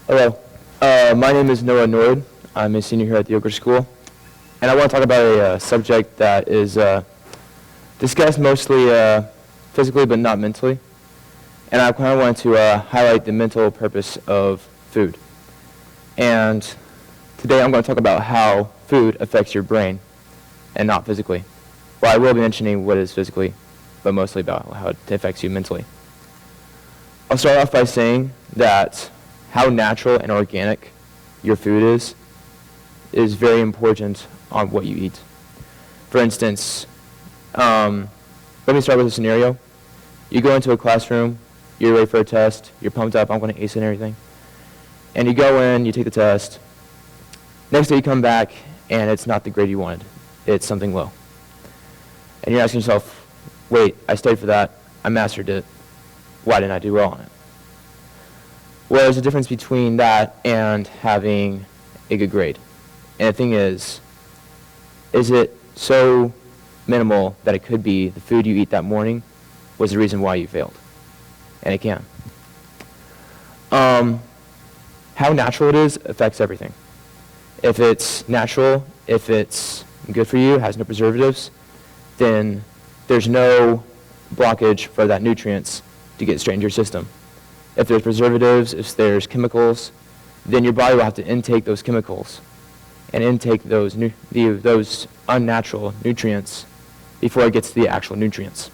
Hello. My name is Noah Nord. I'm a senior here at the Oakridge School. And I want to talk about a subject that is discussed mostly physically but not mentally. And I kind of want to highlight the mental purpose of food. And today I'm going to talk about how food affects your brain and not physically. Well, I will be mentioning what is physically, but mostly about how it affects you mentally. I'll start off by saying that how natural and organic your food is very important on what you eat. For instance, let me start with a scenario. You go into a classroom, you're ready for a test, you're pumped up, I'm going to ace it and everything. And you go in, you take the test. Next day you come back, and it's not the grade you wanted. It's something low. And you're asking yourself, wait, I studied for that, I mastered it, why didn't I do well on it? Well, there's a difference between that and having a good grade. And the thing is it so minimal that it could be the food you eat that morning was the reason why you failed? And it can. How natural it is affects everything. If it's natural, if it's good for you, has no preservatives, then there's no blockage for that nutrients to get straight into your system. If there's preservatives, if there's chemicals, then your body will have to intake those chemicals and intake those unnatural nutrients before it gets to the actual nutrients.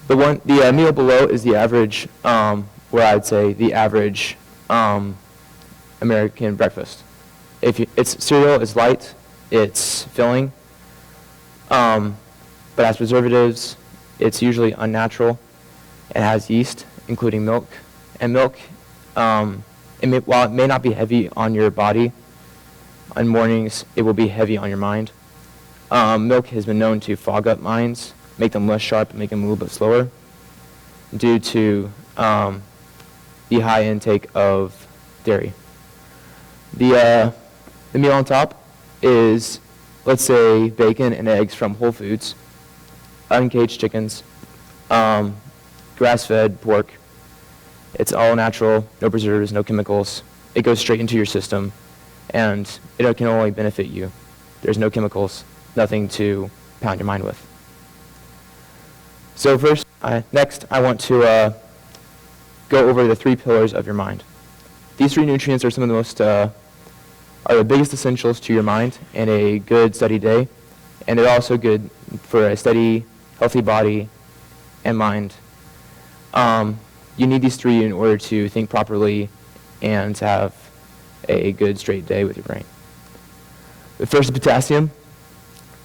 The meal below is the average, where I'd say the average American breakfast. It's cereal, it's light, it's filling, but has preservatives, it's usually unnatural, it has yeast, including milk. And milk, while it may not be heavy on your body, on mornings it will be heavy on your mind. Milk has been known to fog up minds, make them less sharp, make them a little bit slower, due to the high intake of dairy. The meal on top is, let's say, bacon and eggs from Whole Foods, uncaged chickens, grass-fed pork. It's all natural, no preservatives, no chemicals. It goes straight into your system, and it can only benefit you. There's no chemicals, nothing to pound your mind with. So next, I want to go over the 3 pillars of your mind. These 3 nutrients are some of the most, are the biggest essentials to your mind and a good steady day, and they're also good for a steady, healthy body and mind. You need these 3 in order to think properly and have a good straight day with your brain. The first is potassium.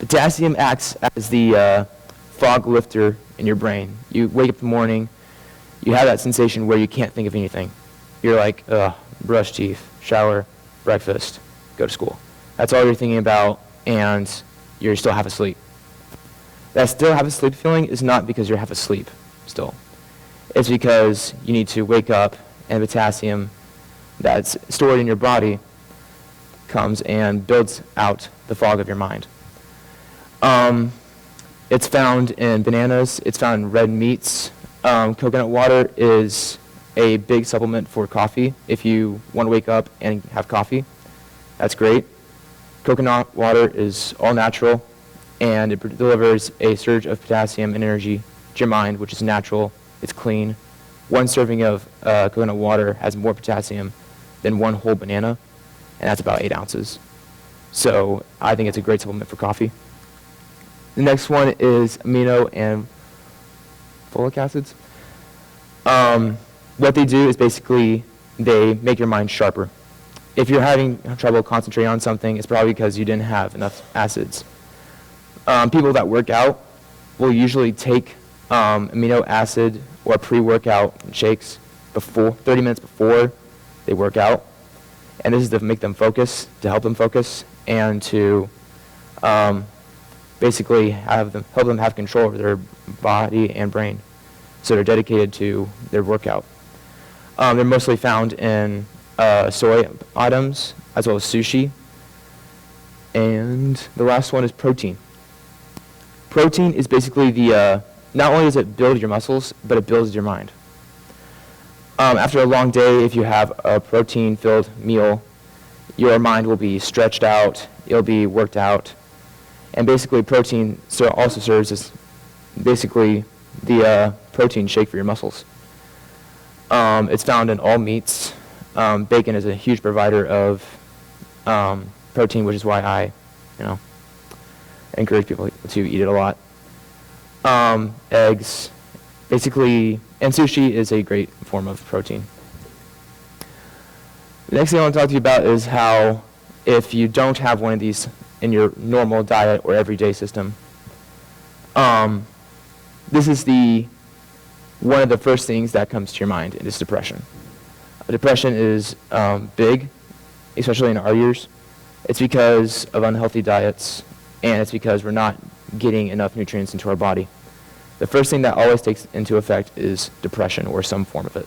Potassium acts as the fog lifter in your brain. You wake up in the morning, you have that sensation where you can't think of anything. You're like, brush teeth, shower, breakfast, go to school. That's all you're thinking about, and you're still half asleep. That still half asleep feeling is not because you're half asleep still. It's because you need to wake up, and potassium that's stored in your body comes and builds out the fog of your mind. It's found in bananas, it's found in red meats. Coconut water is a big supplement for coffee. If you want to wake up and have coffee, that's great. Coconut water is all natural, and it delivers a surge of potassium and energy to your mind, which is natural, it's clean. 1 serving of coconut water has more potassium than 1 whole banana, and that's about 8 ounces. So I think it's a great supplement for coffee. The next one is amino and folic acids. What they do is basically they make your mind sharper. If you're having trouble concentrating on something, it's probably because you didn't have enough acids. People that work out will usually take amino acid or pre-workout shakes 30 minutes before they work out. And this is to make them focus, to help them focus, and to basically help them have control over their body and brain. So they're dedicated to their workout. They're mostly found in soy items, as well as sushi. And the last one is protein. Protein is basically not only does it build your muscles, but it builds your mind. After a long day, if you have a protein-filled meal, your mind will be stretched out, it'll be worked out, and basically protein also serves as basically the protein shake for your muscles. It's found in all meats. Bacon is a huge provider of protein, which is why I, encourage people to eat it a lot. Eggs, basically, and sushi is a great form of protein. The next thing I want to talk to you about is how if you don't have one of these in your normal diet or everyday system, this is one of the first things that comes to your mind, and it's depression. Depression is big, especially in our years. It's because of unhealthy diets, and it's because we're not getting enough nutrients into our body. The first thing that always takes into effect is depression or some form of it.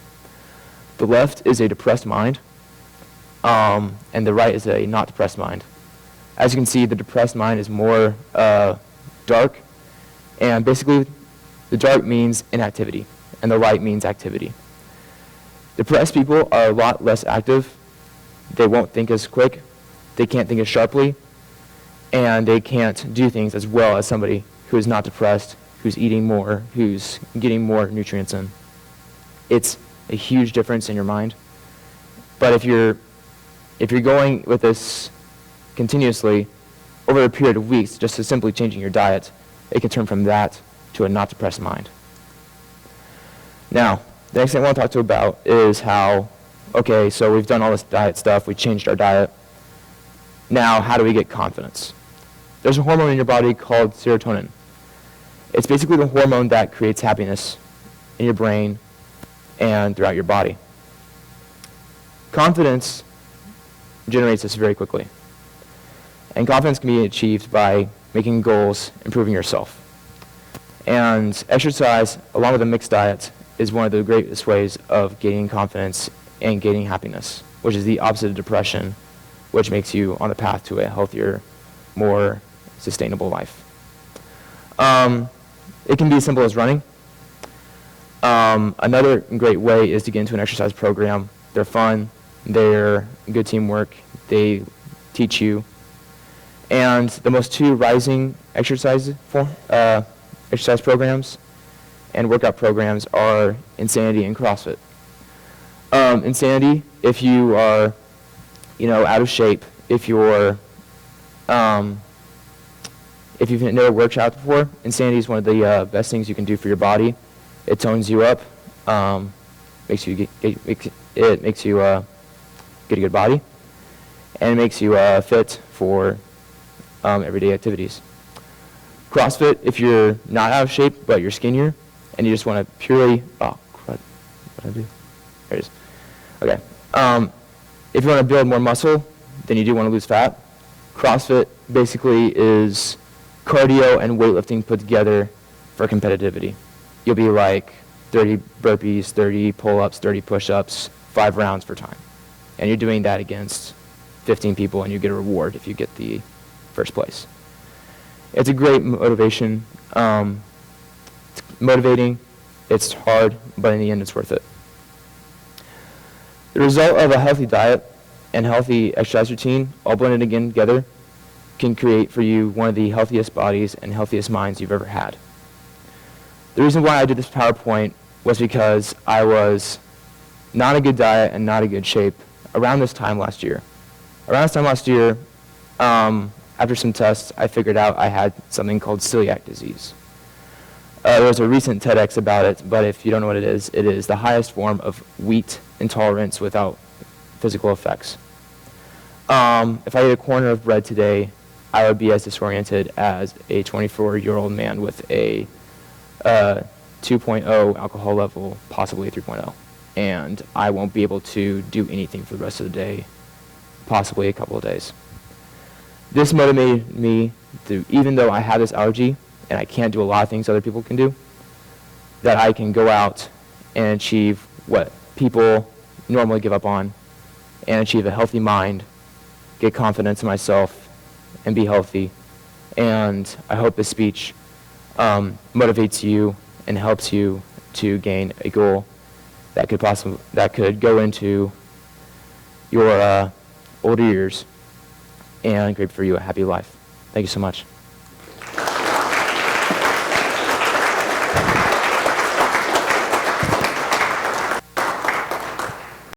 The left is a depressed mind, and the right is a not depressed mind. As you can see, the depressed mind is more dark, and basically the dark means inactivity, and the light means activity. Depressed people are a lot less active. They won't think as quick, they can't think as sharply, and they can't do things as well as somebody who is not depressed, who's eating more, who's getting more nutrients in. It's a huge difference in your mind. But if you're going with this continuously over a period of weeks, just to simply changing your diet, it can turn from that to a not depressed mind. Now, the next thing I want to talk to you about is how, okay, so we've done all this diet stuff, we changed our diet. Now, how do we get confidence? There's a hormone in your body called serotonin. It's basically the hormone that creates happiness in your brain and throughout your body. Confidence generates this very quickly. And confidence can be achieved by making goals, improving yourself. And exercise, along with a mixed diet, is one of the greatest ways of gaining confidence and gaining happiness, which is the opposite of depression, which makes you on the path to a healthier, more sustainable life. It can be as simple as running. Another great way is to get into an exercise program. They're fun, they're good teamwork, they teach you. And the most two rising exercise programs and workout programs are Insanity and CrossFit. Insanity, if you are, out of shape, if you've never worked out before, Insanity is one of the best things you can do for your body. It tones you up, makes you get a good body, and it makes you fit for everyday activities. CrossFit, if you're not out of shape but you're skinnier and you just want to purely, what did I do? There it is. Okay. If you want to build more muscle than you do want to lose fat, CrossFit basically is cardio and weightlifting put together for competitivity. You'll be like 30 burpees, 30 pull-ups, 30 push-ups, 5 rounds for time. And you're doing that against 15 people, and you get a reward if you get the first place. It's a great motivation. It's motivating, it's hard, but in the end it's worth it. The result of a healthy diet and healthy exercise routine, all blended again together, can create for you one of the healthiest bodies and healthiest minds you've ever had. The reason why I did this PowerPoint was because I was not a good diet and not a good shape around this time last year. Around this time last year, after some tests, I figured out I had something called celiac disease. There was a recent TEDx about it, but if you don't know what it is the highest form of wheat intolerance without physical effects. If I ate a corner of bread today, I would be as disoriented as a 24-year-old man with a 2.0 alcohol level, possibly a 3.0. And I won't be able to do anything for the rest of the day, possibly a couple of days. This motivated me to, even though I have this allergy and I can't do a lot of things other people can do, that I can go out and achieve what people normally give up on and achieve a healthy mind, get confidence in myself, and be healthy. And I hope this speech motivates you and helps you to gain a goal that could go into your older years and create for you a happy life. Thank you so much.